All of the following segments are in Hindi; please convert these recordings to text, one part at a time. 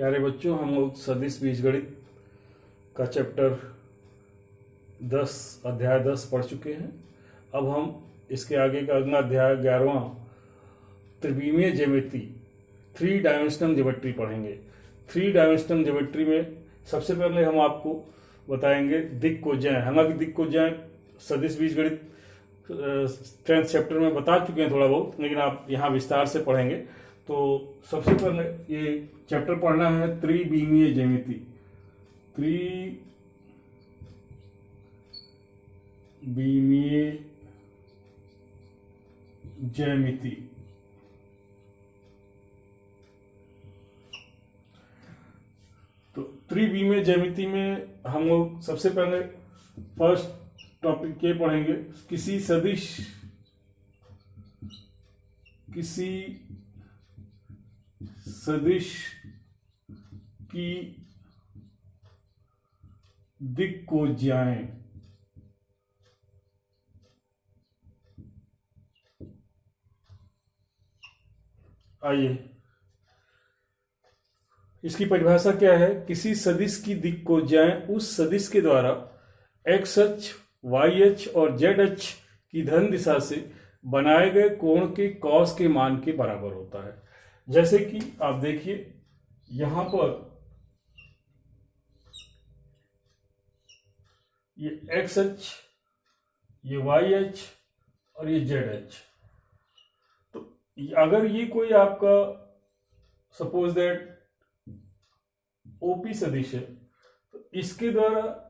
प्यारे बच्चों, हम लोग सदिश बीजगणित का चैप्टर 10 अध्याय 10 पढ़ चुके हैं। अब हम इसके आगे का अगला अध्याय 11वां त्रिविमीय ज्यामिति 3 डायमेंशनल ज्योमेट्री पढ़ेंगे। 3 डायमेंशनल ज्योमेट्री में सबसे पहले हम आपको बताएंगे दिक् कोज्याएं। हालांकि दिक् कोज्याएं सदिश बीजगणित 10th चैप्टर में बता चुके हैं थोड़ा बहुत, लेकिन आप यहाँ विस्तार से पढ़ेंगे। तो सबसे पहले ये चैप्टर पढ़ना है त्रिविमीय ज्यामिति। त्रिविमीय ज्यामिति तो त्रिविमीय ज्यामिति में हम लोग सबसे पहले फर्स्ट टॉपिक ये पढ़ेंगे, किसी सदिश की दिक् कोज्याएं। आइए, इसकी परिभाषा क्या है। किसी सदिश की दिक् कोज्याएं उस सदिश के द्वारा एक्स अक्ष, वाई अक्ष और जेड अक्ष की धन दिशा से बनाए गए कोण के कॉस के मान के बराबर होता है। जैसे कि आप देखिए, यहां पर ये एक्स अक्ष, ये वाई अक्ष और ये जेड अक्ष। तो अगर ये कोई आपका सपोज दैट ओपी सदिश है, तो इसके द्वारा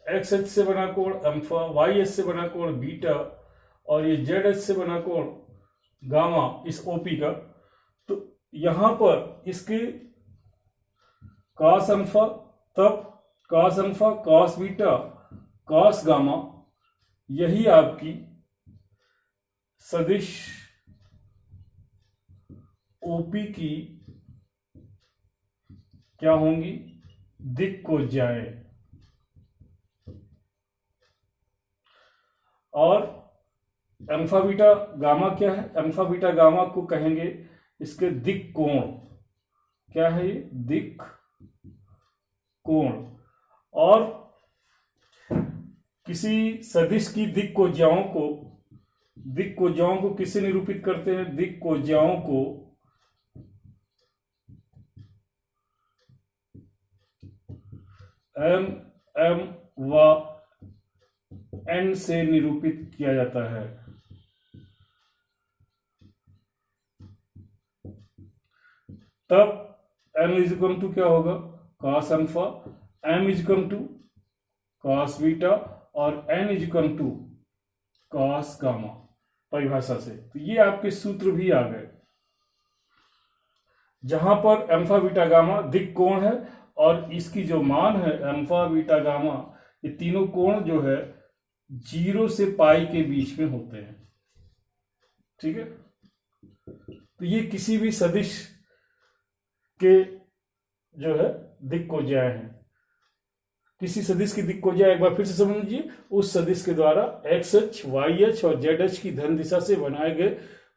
एक्स अक्ष से बना कोण अल्फा, वाई अक्ष से बना कोण बीटा और ये जेड अक्ष से बना कोण गामा इस ओपी का, तो यहां पर इसके कॉस अल्फा, तब cos alpha, cos beta, cos gamma, यही आपकी सदिश ओपी की क्या होंगी, दिक् कोज्याएं। और अल्फा बीटा गामा क्या है, अल्फा बीटा गामा को कहेंगे इसके दिक् कोण। क्या है ये, दिक् कोण। और किसी सदिश की दिक् कोज्याओं को किससे निरूपित करते हैं, दिक् कोज्याओं को एम एम व एन से निरूपित किया जाता है। तब m इज इक्वल टू क्या होगा, cos alpha, m is equal to cos beta और n is equal to cos gamma परिभाषा से। तो ये आपके सूत्र भी आ गए, जहां पर अल्फा बीटा गामा दिक् कोण है और इसकी जो मान है अल्फा बीटा गामा, ये तीनों कोण जो है 0 से पाई के बीच में होते हैं। ठीक है, तो ये किसी भी सदिश के जो है दिक् कोज्याएं हैं। किसी सदिश की दिक् कोज्या एक बार फिर से समझ लीजिए, उस सदिश के द्वारा एक्स अक्ष, वाई अक्ष और जेड अक्ष की धन दिशा से बनाए गए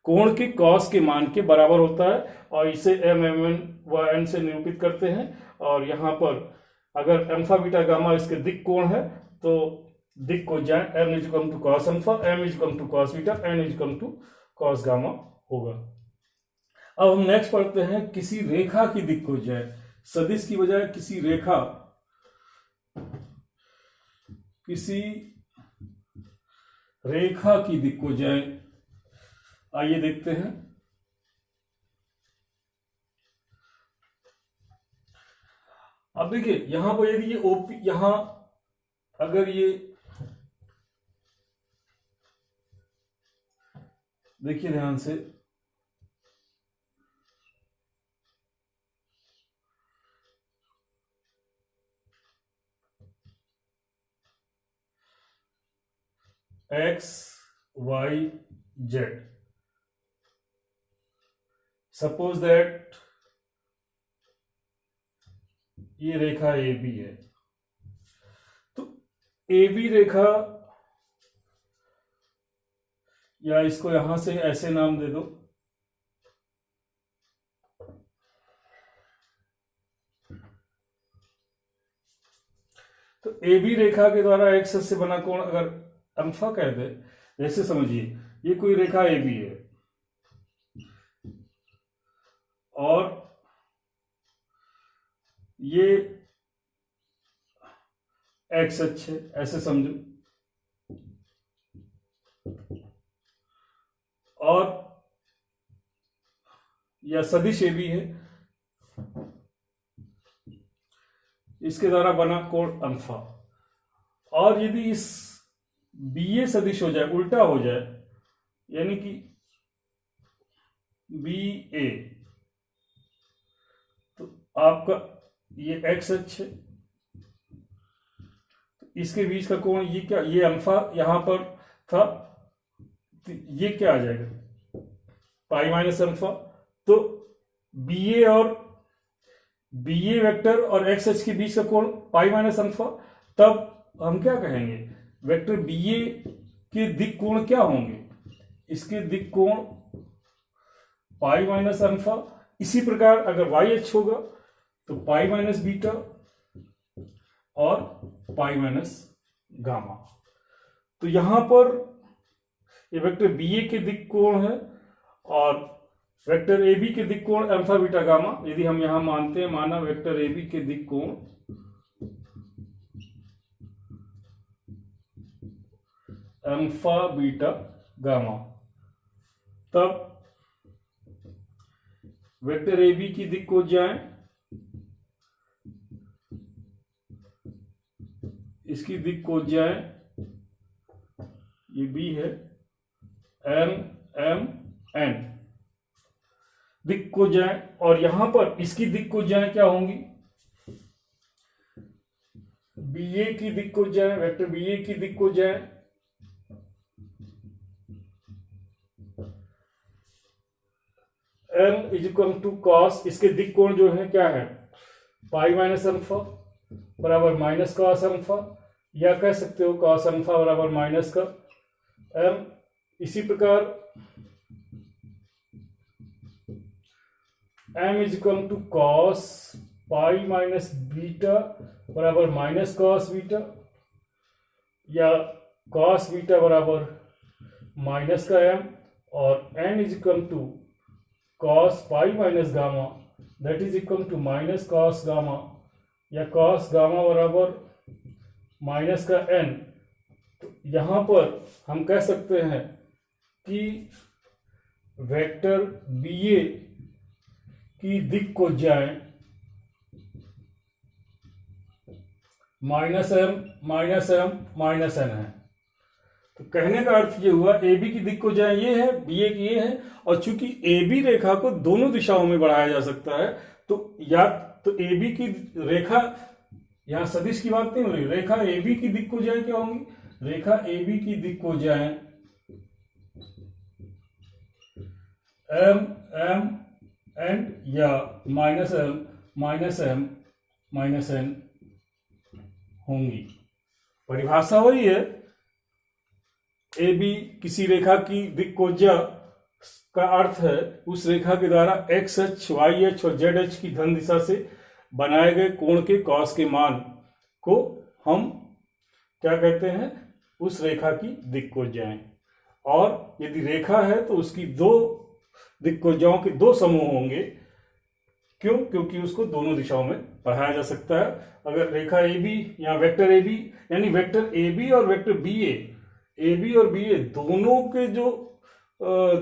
कोण के कॉस के मान के बराबर होता है और इसे एम एम एन व एन से निरूपित करते हैं। और यहां पर अगर अल्फा बीटा गामा इसके दिक् कोण है तो दिक् कोज्याएं M is equal to cos alpha, M is equal to cos beta, N is equal to cos gamma होगा। अब हम नेक्स्ट पढ़ते हैं किसी रेखा की दिक् कोज्याएं। सदिश की बजाय किसी रेखा की दिक् कोज्याएं। आइए देखते हैं। अब देखिए, यहां पर यदि ये ओपी, यहां अगर ये देखिए ध्यान से, x y z, suppose that ये रेखा ए बी है। तो ए बी रेखा, या इसको यहां से ऐसे नाम दे दो, तो ए बी रेखा के द्वारा एक्स से बना कोण अगर अल्फा कह दे, जैसे समझिए ये कोई रेखा ए बी है और ये एक्स अक्ष है, ऐसे समझो, और यह सदिश ए बी है, इसके द्वारा बना कोण अल्फा। और यदि इस बी ए सदिश हो जाए, उल्टा हो जाए, यानी कि बी ए, तो आपका ये एक्स अक्ष है, इसके बीच का कोण ये क्या, ये अल्फा यहां पर था, तो ये क्या आ जाएगा पाई माइनस अल्फा। तो बी ए और बी ए वेक्टर और एक्स अक्ष के बीच का कोण पाई माइनस अल्फा, तब हम क्या कहेंगे, वेक्टर बी ए के दिक कोण क्या होंगे, इसके दिक कोण पाई माइनस अल्फा। इसी प्रकार अगर वाई अक्ष होगा तो पाई माइनस बीटा और पाई माइनस गामा। तो यहां पर ये वेक्टर बी ए के दिक कोण है और वेक्टर ए बी के दिक कोण अल्फा बीटा गामा। यदि हम यहां मानते हैं, माना वेक्टर ए बी के दिक कोण अल्फा बीटा गामा, तब वेक्टर ए बी की दिक को जाए, इसकी दिक को जाए, ये बी है, एम एम एन दिक को जाए, और यहां पर इसकी दिक को जाए क्या होंगी, बी ए की दिक को जाए, वेक्टर बी ए की दिक को जाए, m is equal to cos, इसके दिक कोण जो है क्या है, पाई माइनस अल्फा बराबर माइनस कॉस अल्फा, या कह सकते हो कॉस अल्फा बराबर माइनस का एम। इसी प्रकार m is equal to cos pi minus beta बराबर माइनस कॉस बीटा, या कॉस बीटा बराबर माइनस का एम, और n is equal to cos pi minus gamma that is equal to minus cos gamma, या कॉस गामा बराबर माइनस का एन। तो यहां पर हम कह सकते हैं कि वेक्टर बी ए की दिक को जाए minus m minus m minus n है। तो कहने का अर्थ ये हुआ ए बी की दिक को जाए ये है, बी ए की ये है, और चूंकि ए बी रेखा को दोनों दिशाओं में बढ़ाया जा सकता है, तो या तो ए बी की रेखा, यहां सदिश की बात नहीं हो रही, रेखा ए बी की दिक को जाए क्या होंगी, रेखा ए बी की दिक को जाए एम एम एन, या minus m minus m minus n होंगी। परिभाषा वही है, ए बी किसी रेखा की दिक को जा का अर्थ है उस रेखा के द्वारा एक्स अक्ष, वाई अक्ष और जेड अक्ष की धन दिशा से बनाए गए कोण के कॉस के मान को हम क्या कहते हैं, उस रेखा की दिक को जाएं। और यदि रेखा है तो उसकी दो दिक्कोजाओं के दो समूह होंगे, क्यों, क्योंकि उसको दोनों दिशाओं में पढ़ाया जा सकता है। अगर रेखा ए बी या वेक्टर ए बी, यानी वेक्टर ए बी और वेक्टर बी ए और बी ए दोनों के जो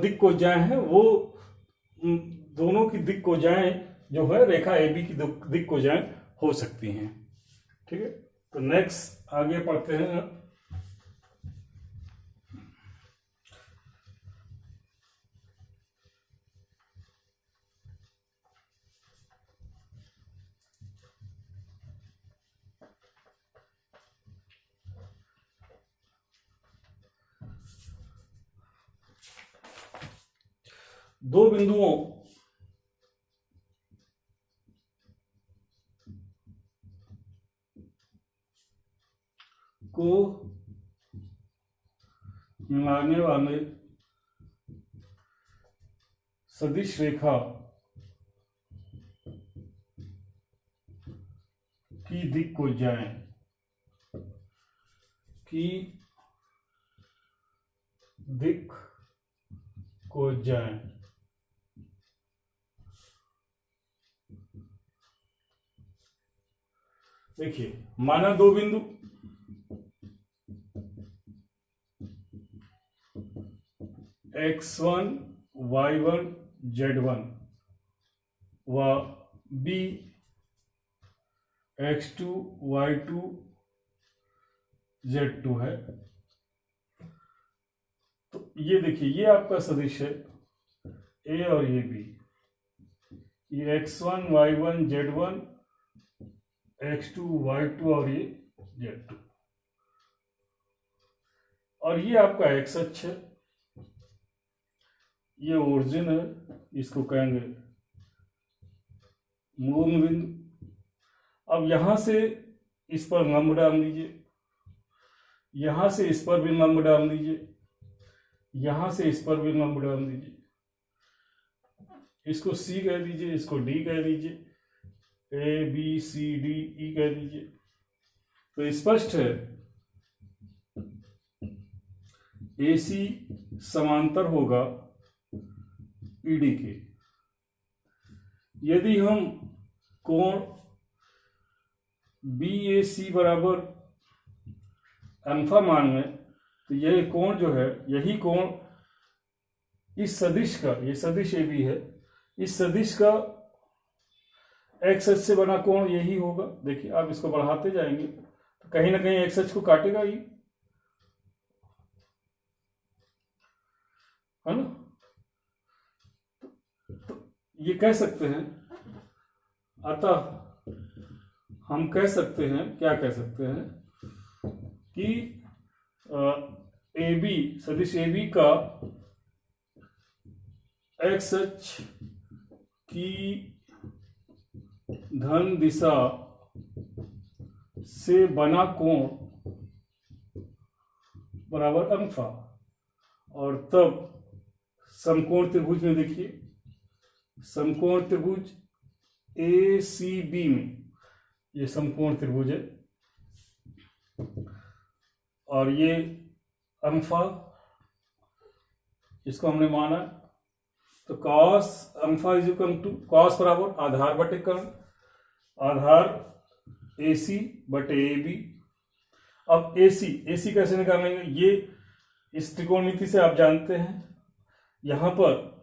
दिक्कोजाएं हैं वो दोनों की दिक्कोजाएं जो है रेखा ए बी की दिक्कोजाएं हो सकती हैं। ठीक है, तो नेक्स्ट आगे पढ़ते हैं। दो बिंदुओं को मिलाने वाले सदिश रेखा की दिक्कोजाएं की दिक को जाएं। देखिए माना दो बिंदु x1 y1 z1 व b x2 y2 z2 है। तो ये देखिए ये आपका सदिश है a और ये b, ये x1 y1 z1 x2 y2 और ये z2, और ये आपका x अक्ष है, ये ओरिजिन है, इसको कहेंगे मूल बिंदु। अब यहां से इस पर लंब डाल दीजिए, यहां से इस पर भी लंब डाल दीजिए, यहां से इस पर भी लंब डाल दीजिए, इसको C कह दीजिए, इसको D कह दीजिए, A B C D E कह दीजिए। तो स्पष्ट है AC समांतर होगा ED के। यदि हम कोण BAC बराबर अल्फा मान लें तो यह कोण जो है, यही कोण इस सदिश का, ये सदिश AB है, इस सदिश का x अक्ष से बना कोण यही होगा। देखिए आप इसको बढ़ाते जाएंगे तो कहीं ना कहीं x अक्ष को काटेगा ही, है ना। तो ये कह सकते हैं, अतः हम कह सकते हैं, क्या कह सकते हैं कि AB सदिश AB का x अक्ष की धन दिशा से बना कोण बराबर अल्फा। और तब समकोण त्रिभुज में देखिए, समकोण त्रिभुज ACB में ये समकोण त्रिभुज है और ये अल्फा, इसको हमने माना। तो cos alpha is equal to, cos बराबर आधार बटे कर्ण, आधार AC बटे AB। अब AC कैसे निकालेंगे, ये इस त्रिकोणमिति से आप जानते हैं, यहां पर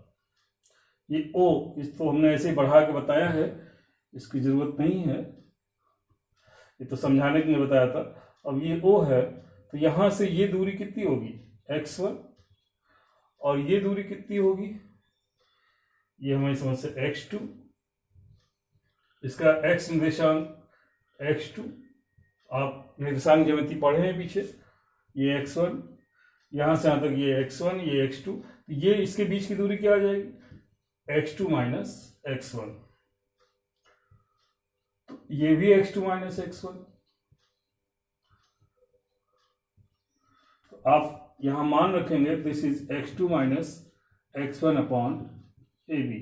ये O, इसको हमने ऐसे ही बढ़ा के बताया है, इसकी जरूरत नहीं है, ये तो समझाने के लिए बताया था। अब ये O है तो यहां से ये दूरी कितनी होगी x1, और ये दूरी कितनी होगी, ये हमारी समझ से x2, इसका x निर्देशांक x2, आप निर्देशांक ज्यामिति पढ़े हैं पीछे, ये x1, यहां से यहां तक ये x1 ये x2, ये इसके बीच की दूरी क्या आ जाएगी x2 माइनस x1, तो ये भी x2 माइनस x1। तो आप यहां मान रखेंगे this is x2 minus x1 upon AB।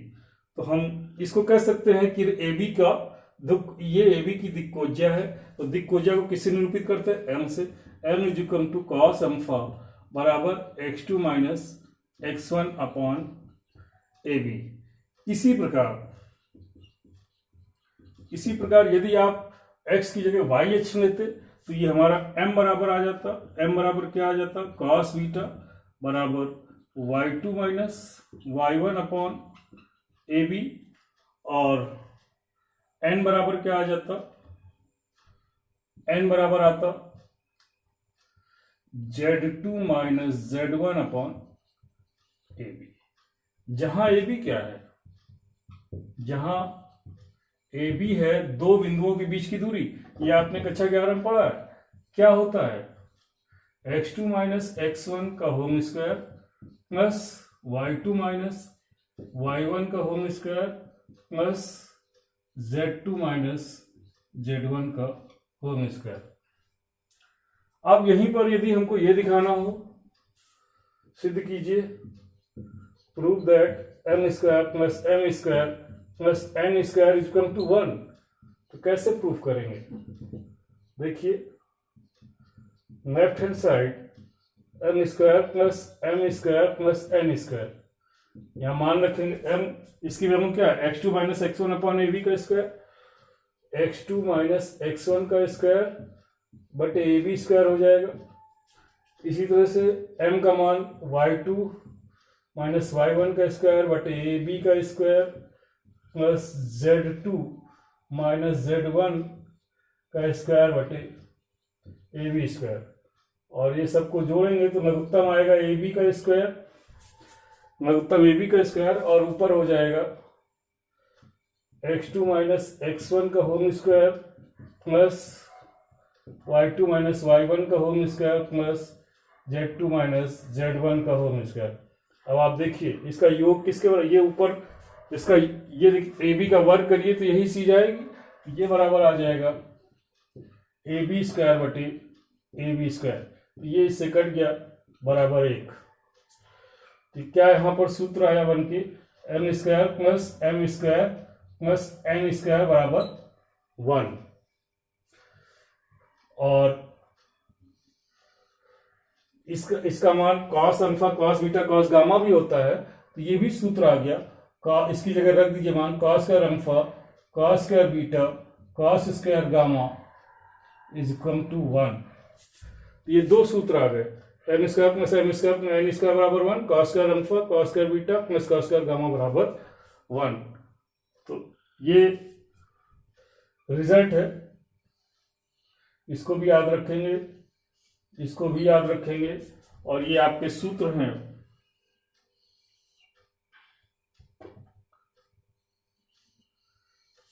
तो हम इसको कह सकते हैं कि AB का ये AB की दिक्कोज्या है, तो दिक्कोज्या को किससे निरूपित करते हैं, m से। m is equal to cos alpha बराबर x2 minus x1 upon AB। इसी प्रकार यदि आप x की जगह y अक्ष लेते तो ये हमारा m बराबर आ जाता, m बराबर क्या आ जाता, कॉस बीटा बराबर y2 minus y1 upon AB, और n बराबर क्या आ जाता, n बराबर आता z2 माइनस z1 अपॉन AB। जहां AB क्या है, जहां AB है दो बिंदुओं के बीच की दूरी, ये आपने कक्षा 11 में पढ़ा है, क्या होता है x2 माइनस x1 का whole square plus y2 minus y1 का होल स्क्वायर प्लस z2 माइनस z1 का होल स्क्वायर। अब यहीं पर यदि हमको ये दिखाना हो, सिद्ध कीजिए, prove that m square plus m square plus n square is equal to 1, तो कैसे प्रूफ करेंगे। देखिए left hand side M square plus M square plus N square. यहाँ मान रखेंगे एम, इसकी वैल्यू क्या है, X two minus x one upon A B का square, X two minus x one का स्क्वायर बटे ए बी स्क्वायर हो जाएगा। इसी तरह से m का मान y two minus Y one का स्क्वायर बटे ए बी का square plus Z two minus Z one का स्क्वायर बटे ए बी स्क्वायर। और ये सबको जोड़ेंगे तो लघुत्तम आएगा ए बी का स्क्वायर, लघुत्तम ए बी का स्क्वायर, और ऊपर हो जाएगा X two minus x one का whole square plus Y two minus Y one का whole square plus Z two minus Z one का होल स्क्वायर। अब आप देखिए इसका योग किसके बराबर, ये ऊपर इसका ये ए बी का वर्ग करिए तो यही सी जाएगी, ये बराबर आ जाएगा ए बी स्क्वायर बटे ए बी स्क्वायर। ये इससे कट गया बराबर 1। तो क्या यहाँ पर सूत्र आया बन के, m square plus M square plus N square बराबर 1। और इसका मान cos alpha cos beta cos gamma भी होता है, तो ये भी सूत्र आ गया। इसकी जगह रख दीजिए मान cos square alpha cos square beta cos square gamma is equal to 1। ये दो सूत्र आ गए, m square plus M square plus N square बराबर 1, cos square alpha cos square beta plus cos square gamma बराबर 1। तो ये रिजल्ट है, इसको भी याद रखेंगे, इसको भी याद रखेंगे। और ये आपके सूत्र हैं,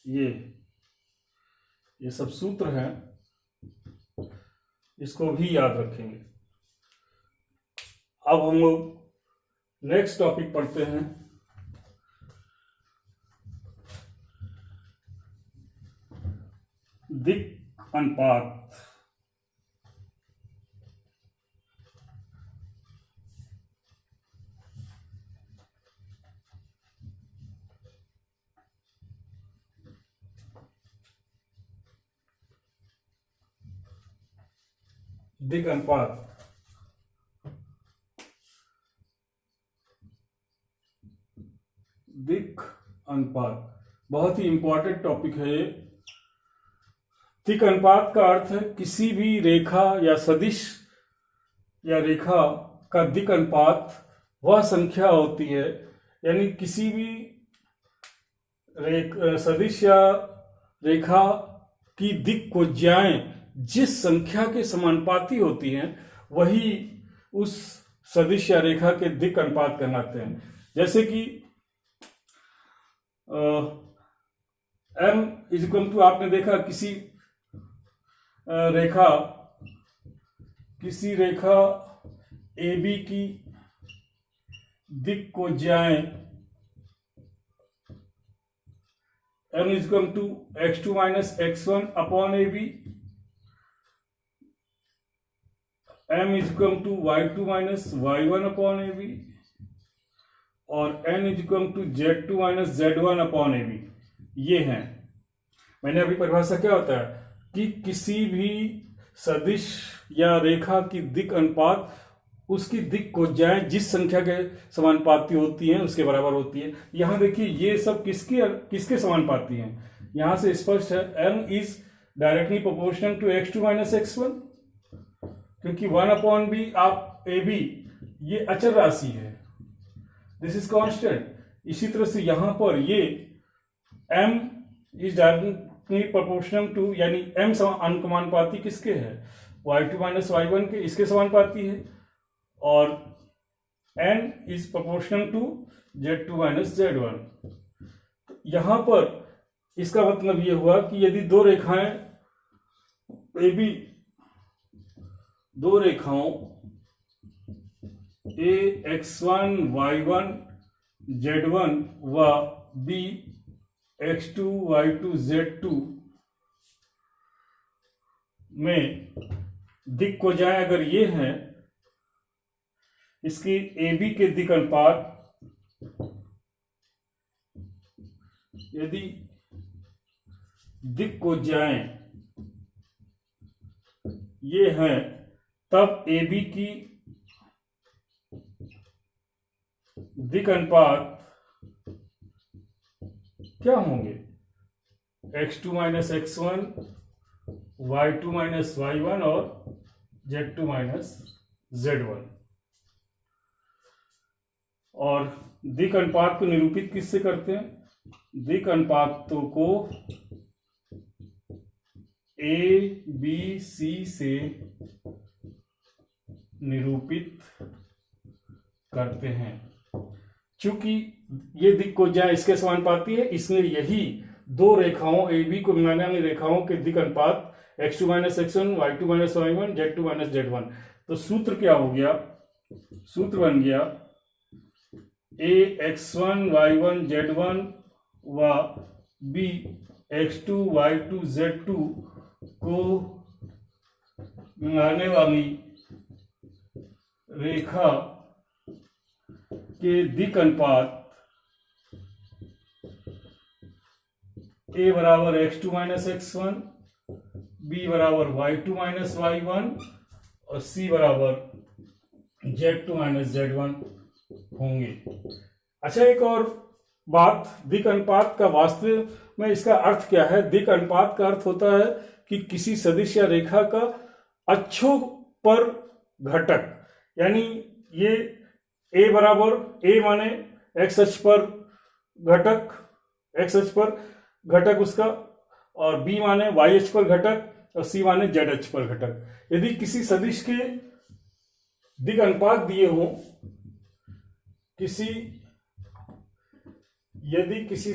ये सब सूत्र हैं, इसको भी याद रखेंगे। अब हम लोग नेक्स्ट टॉपिक पढ़ते हैं, दिक् अनुपात। दिक् अनुपात दिक् अनुपात बहुत ही इंपॉर्टेंट टॉपिक है ये। दिक् अनुपात का अर्थ है किसी भी रेखा या सदिश या रेखा का दिक् अनुपात वह संख्या होती है, यानी किसी भी सदिश या रेखा की दिक् को ज्याएं जिस संख्या के समानुपाती होती हैं वही उस सदिश या रेखा के दिक् अनुपात कहलाते हैं। जैसे कि m इज इक्वल टू, आपने देखा किसी रेखा ए बी की दिक् को ज्याएं m is equal to x two minus x one upon A B, m is equal to y two minus Y one upon A B, और n is equal to z two minus Z one upon A B. ये हैं, मैंने अभी परिभाषा क्या होता है कि किसी भी सदिश या रेखा की दिक् अनुपात उसकी दिक् को ज्याएं जिस संख्या के समानुपाती होती हैं उसके बराबर होती है। यहां देखिए ये सब किसके समानुपाती हैं, यहां से स्पष्ट है m is directly proportional to x two minus x one, क्योंकि 1 अपॉन बी आप ए बी ये अचर राशि है, दिस इज कांस्टेंट। इसी तरह से यहां पर ये m is directly proportional to, यानी m अनुपाती किसके है, y2 माइनस y1 के, इसके समानुपाती है, और n is proportional to z2 माइनस z1। तो यहां पर इसका मतलब ये हुआ कि यदि दो रेखाएं ए बी, दो रेखाओं a x1 y1 z1 व b x2 y2 z2 में दिक् को जाए अगर ये हैं, इसकी ए बी के दिक् अनुपात यदि दिक् को जाए ये हैं तब ए बी की दिक् अनुपात क्या होंगे? x2 minus x1, y2 minus y1 और z2 माइनस z1। और दिक् अनुपात को निरूपित किससे करते हैं? दिक् अनुपातों को ए बी सी से निरूपित करते हैं। चूंकि ये दिक् को जहाँ इसके समानुपाती है, इसलिए यही दो रेखाओं ए बी को मिलाने वाली रेखाओं के दिक् अनुपात x2 minus x1, y2 minus y1, z2 माइनस z1। तो सूत्र क्या हो गया? सूत्र बन गया a x1 y1 z1 व b x2 y2 z2 को मिलाने वाली रेखा के दिक् अनुपात a बराबर x2 माइनस x1, b बराबर y2 माइनस y1 और c बराबर z2 माइनस z1 होंगे। अच्छा, एक और बात, दिक् अनुपात का वास्तव में इसका अर्थ क्या है? दिक् अनुपात का अर्थ होता है कि किसी सदिश या रेखा का अक्षों पर घटक, यानी ये a बराबर a माने x अक्ष पर घटक, x अक्ष पर घटक उसका, और b माने y अक्ष पर घटक और c माने z अक्ष पर घटक। यदि किसी सदिश के दिक् अनुपात दिए हों, यदि किसी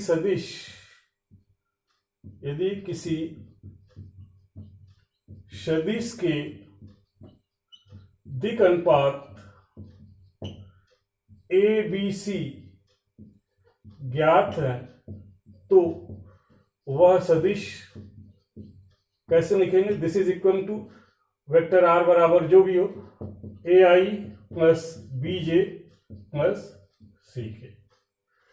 सदिश के दिक् अनुपात ए बी सी ज्ञात है, तो वह सदिश कैसे लिखेंगे? This is equal to vector r बराबर जो भी हो a i plus b j plus c k.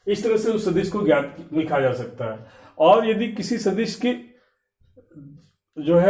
इस तरह से उस सदिश को ज्ञात लिखा जा सकता है। और यदि किसी सदिश के जो है